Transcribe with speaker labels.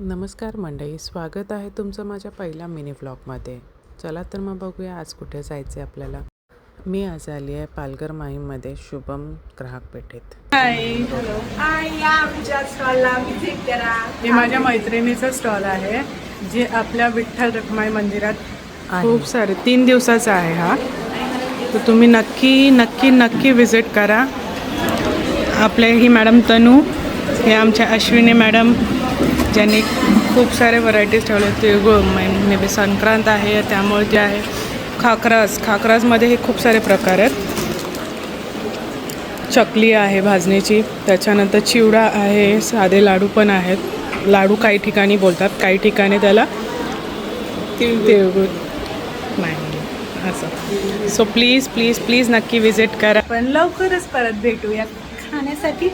Speaker 1: नमस्कार मंडळी, स्वागत आहे तुमचं माझ्या पहिल्या मिनी व्लॉगमध्ये. चला तर मग बघूया आज कुठे जायचं आहे आपल्याला. मी आज आली आहे पालघर माहीममध्ये शुभम ग्राहक पेठेत.
Speaker 2: आमच्या स्टॉलला व्हिजिट करा.
Speaker 3: हे माझ्या मैत्रिणीचं स्टॉल आहे जे आपल्या विठ्ठल रखुमाई मंदिरात खूप सारे 3 दिवसाचा आहे हा. तर तुम्ही नक्की विजिट करा. आपले ही मॅडम तनू, हे आमच्या अश्विनी मॅडम ज्यांनी खूप सारे व्हरायटीज ठेवले. तिळगुळ मे बी संक्रांत आहे त्यामुळे ते आहे. खाकराजमध्ये हे खूप सारे प्रकार आहेत. चकली आहे भाजणीची, त्याच्यानंतर चिवडा आहे, साधे लाडू पण आहेत. लाडू काही ठिकाणी बोलतात, काही ठिकाणी त्याला तिळगुळ नाही असं. सो प्लीज नक्की विजिट करा.
Speaker 2: पण लवकरच परत भेटूया खाण्यासाठी.